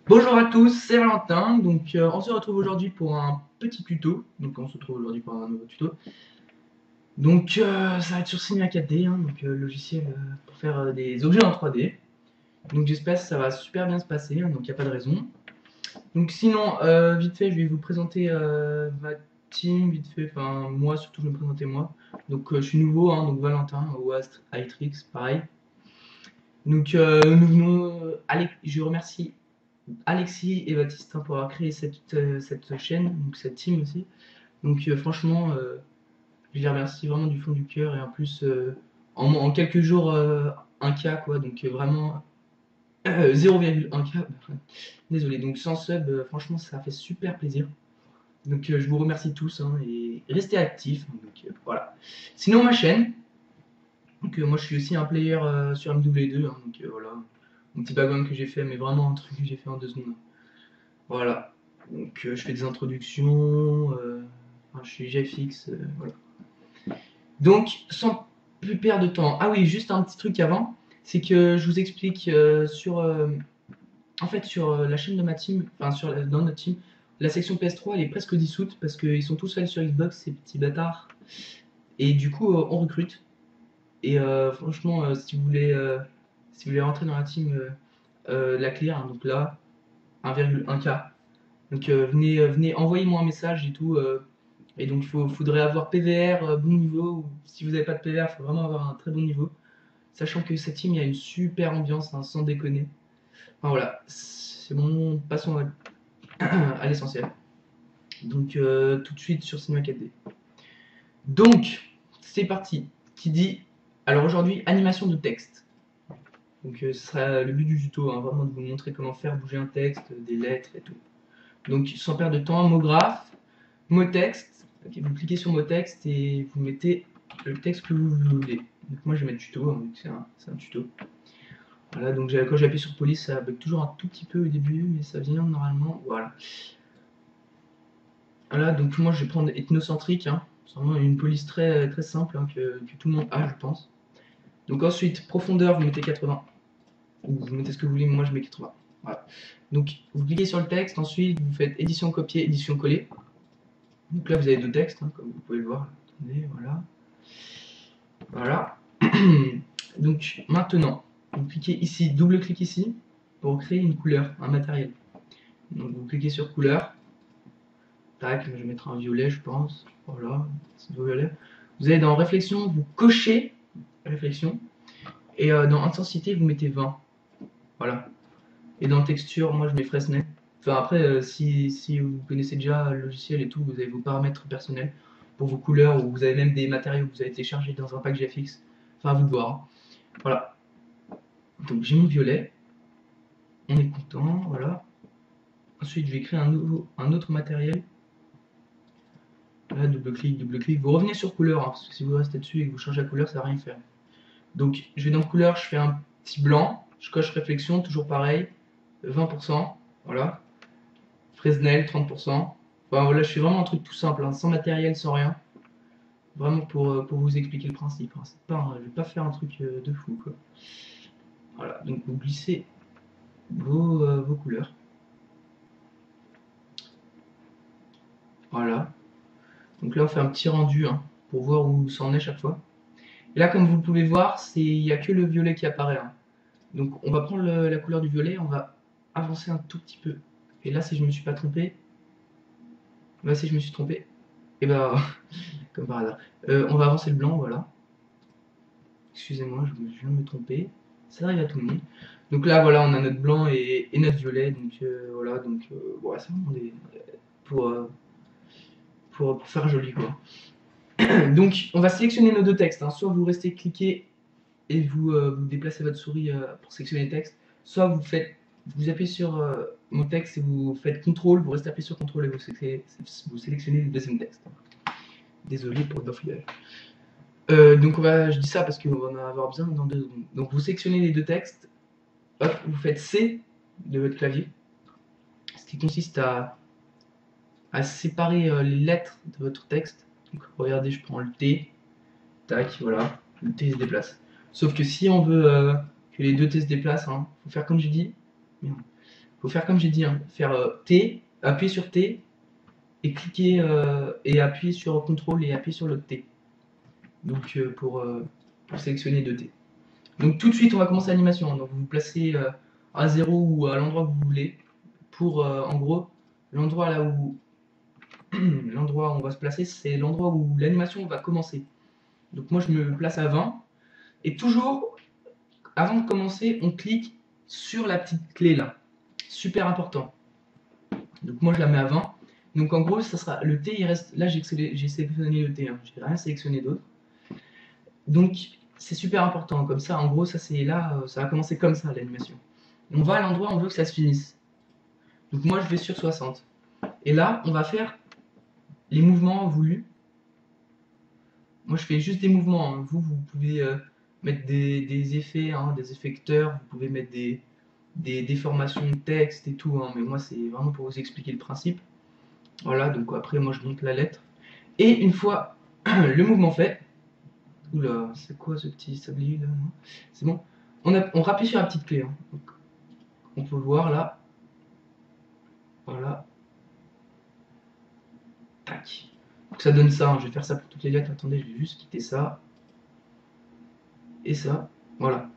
Bonjour à tous, c'est Valentin. Donc, on se retrouve aujourd'hui pour un petit tuto. Donc, on se retrouve aujourd'hui pour un nouveau tuto. Donc, ça va être sur Cinema 4D, hein, donc logiciel pour faire des objets en 3D. Donc, j'espère que ça va super bien se passer, hein, donc il n'y a pas de raison. Donc, sinon, vite fait, je vais vous présenter ma team, vite fait, enfin, moi surtout, je vais me présenter moi. Donc, je suis nouveau, hein, donc Valentin, ou Astre, Itrix, pareil. Donc, nous venons, je remercie Alexis et Baptiste, hein, pour avoir créé cette chaîne, donc cette team aussi. Donc franchement, je les remercie vraiment du fond du cœur et en plus, en quelques jours, 1K quoi, donc vraiment 0,1K. Désolé, donc sans sub, franchement ça fait super plaisir. Donc je vous remercie tous, hein, et restez actifs. Donc voilà. Sinon ma chaîne, donc moi je suis aussi un player sur MW2, hein, donc voilà. Mon petit background que j'ai fait, mais vraiment un truc que j'ai fait en 2 secondes. Voilà. Donc je fais des introductions, enfin, je suis GFX, voilà. Donc sans plus perdre de temps. Ah oui, juste un petit truc avant, c'est que je vous explique en fait sur la chaîne de ma team, enfin dans notre team, la section PS3 elle est presque dissoute parce qu'ils sont tous seuls sur Xbox ces petits bâtards. Et du coup on recrute. Et franchement si vous voulez rentrer dans la team la clear, hein, donc là 1,1K. Donc venez, envoyez-moi un message et tout. Et donc il faudrait avoir PVR bon niveau. Ou si vous n'avez pas de PVR, il faut vraiment avoir un très bon niveau. Sachant que cette team, il y a une super ambiance, hein, sans déconner. Enfin voilà, c'est bon, passons à l'essentiel. Donc tout de suite sur Cinema 4D. Donc c'est parti. Qui dit alors aujourd'hui animation de texte. Donc ce sera le but du tuto, hein, vraiment de vous montrer comment faire bouger un texte, des lettres et tout. Donc sans perdre de temps, mot graphe, mot texte. Ok, vous cliquez sur mot texte et vous mettez le texte que vous voulez. Donc moi je vais mettre tuto, hein, c'est un tuto. Voilà, donc quand j'appuie sur police, ça bug toujours un tout petit peu au début, mais ça vient normalement. Voilà. Voilà, donc moi je vais prendre ethnocentrique, hein. C'est vraiment une police très, très simple, hein, que tout le monde a, je pense. Donc ensuite, profondeur, vous mettez 80. Ou vous mettez ce que vous voulez, mais moi je mets 80. Voilà. Donc vous cliquez sur le texte, ensuite vous faites édition copier, édition coller. Donc là vous avez deux textes, hein, comme vous pouvez le voir. Attendez, voilà. Voilà. Donc maintenant, vous cliquez ici, double-clic ici, pour créer une couleur, un matériel. Donc vous cliquez sur couleur. Tac, je vais mettre un violet, je pense. Voilà, c'est violet. Vous allez dans réflexion, vous cochez réflexion. Et dans intensité, vous mettez 20. Voilà. Et dans texture, moi je mets Fresnel. Enfin après, si vous connaissez déjà le logiciel et tout, vous avez vos paramètres personnels pour vos couleurs, ou vous avez même des matériaux que vous avez téléchargés dans un pack GFX. Enfin à vous de voir, hein. Voilà. Donc j'ai mon violet. On est content, voilà. Ensuite, je vais créer un autre matériel. Là, double-clic, double-clic. Vous revenez sur couleur, hein, parce que si vous restez dessus et que vous changez la couleur, ça va rien faire. Donc, je vais dans couleur, je fais un petit blanc. Je coche réflexion, toujours pareil. 20%, voilà. Fresnel, 30%. Enfin, voilà, je fais vraiment un truc tout simple, hein, sans matériel, sans rien. Vraiment pour vous expliquer le principe, hein. Je vais pas faire un truc de fou, quoi. Voilà, donc vous glissez vos couleurs. Voilà. Donc là, on fait un petit rendu, hein, pour voir où ça en est chaque fois. Et là, comme vous pouvez voir, il n'y a que le violet qui apparaît, hein. Donc on va prendre la couleur du violet, on va avancer un tout petit peu. Et là, si je me suis pas trompé, bah si je me suis trompé, et bah comme par hasard, on va avancer le blanc, voilà. Excusez-moi, je viens de me tromper. Ça arrive à tout le monde. Donc là, voilà, on a notre blanc et notre violet. Donc voilà, donc ouais, c'est vraiment pour, euh, pour faire joli, quoi. Donc on va sélectionner nos deux textes, hein. Soit vous restez cliqué et vous déplacez votre souris pour sélectionner le texte, soit vous appuyez sur mon texte et vous faites CTRL, vous restez appuyé sur CTRL et vous sélectionnez le deuxième texte. Désolé pour le bafouillage. Donc je dis ça parce qu'on va en avoir besoin dans 2 secondes. Donc vous sélectionnez les deux textes, hop, vous faites C de votre clavier, ce qui consiste à séparer les lettres de votre texte. Donc regardez, je prends le T, tac, voilà, le T se déplace. Sauf que si on veut que les deux T se déplacent, hein, faut faire comme j'ai dit. Merde. faut faire comme j'ai dit, hein, faire T, appuyer sur T, et cliquer et appuyer sur CTRL et appuyer sur le T. Donc pour sélectionner 2 T. Donc tout de suite on va commencer l'animation. Donc vous vous placez à 0 ou à l'endroit que vous voulez. Pour en gros, l'endroit là où l'endroit où on va se placer, c'est l'endroit où l'animation va commencer. Donc moi je me place à 20. Et toujours, avant de commencer, on clique sur la petite clé là. Super important. Donc moi je la mets à 20. Donc en gros, ça sera le T, il reste. Là j'ai sélectionné le T, hein. J'ai rien sélectionné d'autre. Donc c'est super important. Comme ça, en gros, ça c'est là, ça va commencer comme ça l'animation. On va à l'endroit où on veut que ça se finisse. Donc moi je vais sur 60. Et là, on va faire les mouvements voulus. Moi je fais juste des mouvements, hein. Vous pouvez mettre des effets, hein, des effecteurs, vous pouvez mettre des déformations de texte et tout, hein. Mais moi c'est vraiment pour vous expliquer le principe. Voilà, donc après moi je monte la lettre. Et une fois le mouvement fait, oula, c'est quoi ce petit sablier là? C'est bon. On rappuie sur la petite clé, hein. Donc, on peut voir là. Voilà. Tac. Donc ça donne ça, hein. Je vais faire ça pour toutes les lettres. Attendez, je vais juste quitter ça. Et ça. Voilà.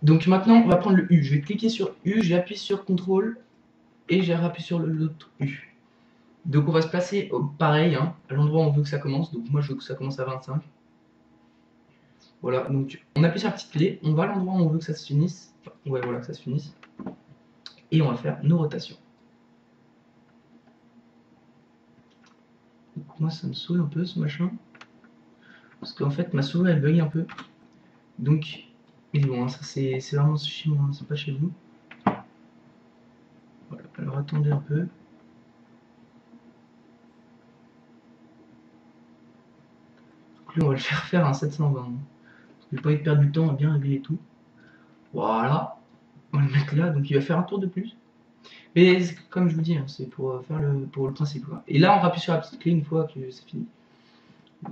Donc maintenant, on va prendre le U. Je vais cliquer sur U, j'appuie sur CTRL et j'ai rappuyé sur l'autre U. Donc on va se placer pareil, hein, à l'endroit où on veut que ça commence. Donc moi je veux que ça commence à 25. Voilà, donc on appuie sur la petite clé, on va à l'endroit où on veut que ça se finisse. Enfin, ouais, voilà, que ça se finisse. Et on va faire nos rotations. Donc moi ça me saoule un peu ce machin. Parce qu'en fait ma souris elle bug un peu. Donc, mais bon, hein, ça c'est vraiment chez moi, hein, c'est pas chez vous. Voilà, alors attendez un peu. Donc là on va le faire faire un 720. J'ai pas envie de perdre du temps à bien régler tout. Voilà, on va le mettre là, donc il va faire un tour de plus. Mais comme je vous dis, hein, c'est pour faire pour le principe, quoi. Et là, on rappuie sur la petite clé une fois que c'est fini.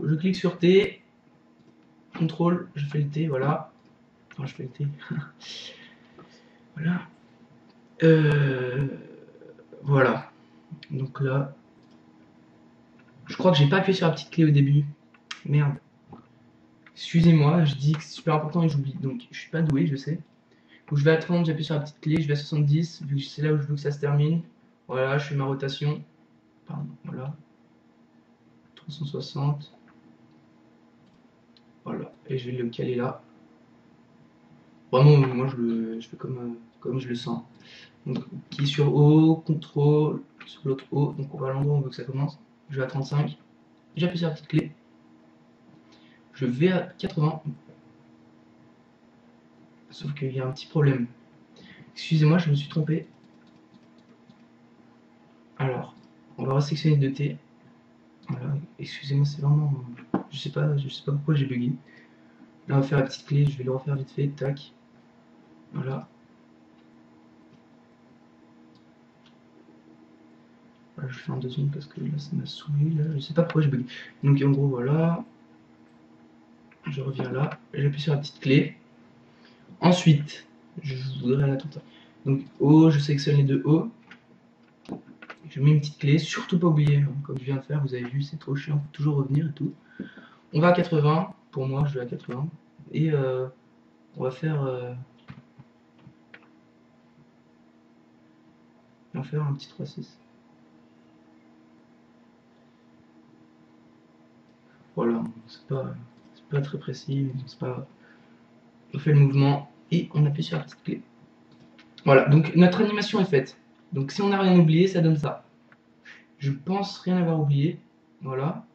Je clique sur T, CTRL, je fais le T, voilà. Enfin, je fais le T. Voilà. Voilà. Donc là, je crois que j'ai pas appuyé sur la petite clé au début. Merde. Excusez-moi, je dis que c'est super important et j'oublie. Donc, je suis pas doué, je sais. Donc, je vais à 30, j'appuie sur la petite clé, je vais à 70, vu que c'est là où je veux que ça se termine. Voilà, je fais ma rotation. Pardon, voilà. 360. Voilà, et je vais le caler là. Vraiment, moi je fais comme je le sens. Donc, qui sur O, contrôle, sur l'autre O, donc on va à l'endroit où on veut que ça commence. Je vais à 35, j'appuie sur la petite clé, je vais à 80. Sauf qu'il y a un petit problème. Excusez-moi, je me suis trompé. Alors, on va resélectionner 2T. Voilà, excusez-moi, c'est vraiment. Je sais pas pourquoi j'ai bugué. Là, on va faire la petite clé, je vais le refaire vite fait, tac. Voilà. Voilà, je fais en 2 secondes parce que là, ça m'a saoulé. Là, je sais pas pourquoi j'ai bugué. Donc, en gros, voilà. Je reviens là, j'appuie sur la petite clé. Ensuite, je voudrais la tenter. Donc, O, je sélectionne les deux O. Je mets une petite clé, surtout pas oublier, hein, comme je viens de faire, vous avez vu, c'est trop chiant, faut toujours revenir et tout. On va à 80, pour moi, je vais à 80. Et on va faire. On va faire un petit 3-6. Voilà, c'est pas très précis, c'est pas. On fait le mouvement et on appuie sur la petite clé. Voilà, donc notre animation est faite. Donc si on n'a rien oublié, ça donne ça. Je pense rien avoir oublié. Voilà.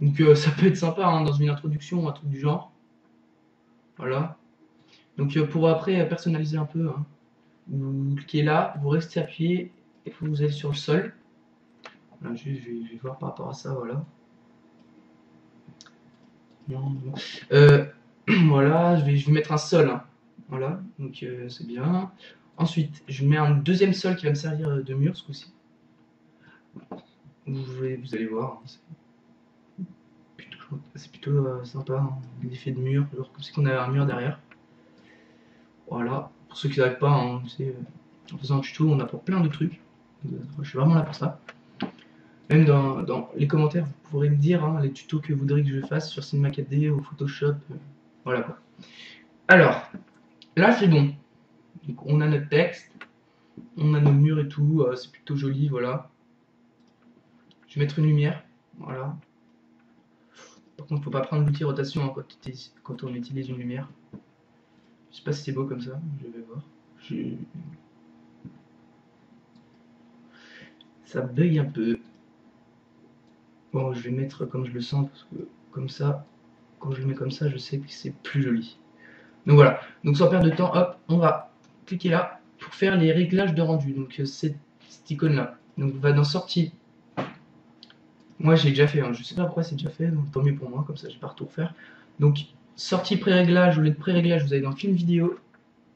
Donc ça peut être sympa, hein, dans une introduction ou un truc du genre. Voilà. Donc pour après personnaliser un peu, hein, vous cliquez là, vous restez appuyé et vous allez sur le sol. Voilà, je vais voir par rapport à ça, voilà. Non, non. Voilà, je vais mettre un sol, hein. Voilà, donc c'est bien. Ensuite, je mets un deuxième sol qui va me servir de mur ce coup-ci. Vous allez voir, hein, c'est plutôt sympa, hein, l'effet de mur, genre comme si on avait un mur derrière. Voilà. Pour ceux qui n'arrivent pas, hein, en faisant un tuto, on apprend plein de trucs. Je suis vraiment là pour ça. Même dans les commentaires, vous pourrez me dire hein, les tutos que vous voudriez que je fasse sur Cinema 4D ou Photoshop. Voilà quoi. Alors, là c'est bon. Donc, on a notre texte, on a nos murs et tout, c'est plutôt joli, voilà. Je vais mettre une lumière, voilà. Par contre, faut pas prendre l'outil rotation hein, quand on utilise une lumière. Je sais pas si c'est beau comme ça, je vais voir. Ça bug un peu. Bon, je vais mettre comme je le sens, parce que comme ça, quand je le mets comme ça, je sais que c'est plus joli. Donc voilà, donc sans perdre de temps, hop, on va cliquer là pour faire les réglages de rendu. Donc cette icône là. Donc on va dans sortie. Moi j'ai déjà fait, hein. Je sais pas pourquoi c'est déjà fait, donc tant mieux pour moi, comme ça j'ai pas à tout refaire. Donc sortie pré-réglage, au lieu de pré-réglage, vous allez dans film vidéo.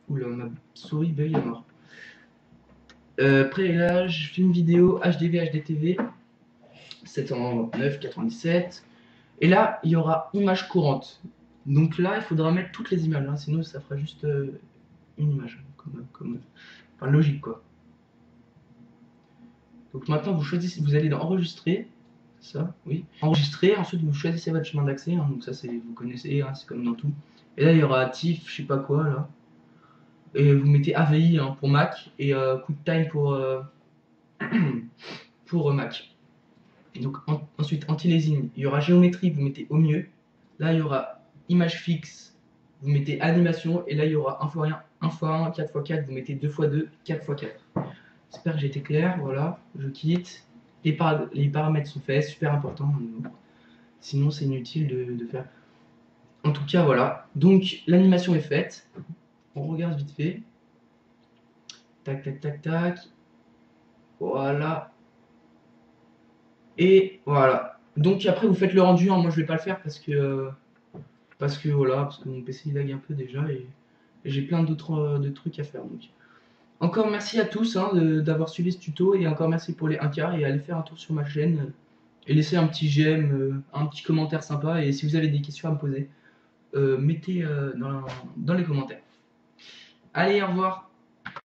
Oula, ma souris bug à mort. Pré-réglage, film vidéo, HDV, HDTV, 729, 97. Et là, il y aura image courante. Donc là, il faudra mettre toutes les images, hein, sinon ça fera juste une image. Enfin, logique quoi. Donc maintenant, vous choisissez, vous allez dans enregistrer. Ça, oui. Enregistrer, ensuite vous choisissez votre chemin d'accès. Hein, donc ça, vous connaissez, hein, c'est comme dans tout. Et là, il y aura TIFF, je sais pas quoi là. Et vous mettez AVI hein, pour Mac et QuickTime pour Mac. Donc ensuite anti-aliasing, il y aura géométrie, vous mettez au mieux. Là il y aura image fixe, vous mettez animation et là il y aura 1x1, 1x1, 4x4, vous mettez 2x2, 4x4. J'espère que j'ai été clair, voilà, je quitte. Les paramètres sont faits, super important. Sinon c'est inutile de faire. En tout cas voilà, donc l'animation est faite. On regarde vite fait. Tac tac tac tac. Voilà. Et voilà. Donc après vous faites le rendu, hein. Moi je vais pas le faire parce que voilà, parce que mon PC il lag un peu déjà et j'ai plein d'autres de trucs à faire. Donc encore merci à tous hein, d'avoir suivi ce tuto et encore merci pour les 1K et allez faire un tour sur ma chaîne et laissez un petit j'aime, un petit commentaire sympa et si vous avez des questions à me poser, mettez dans les commentaires. Allez, au revoir.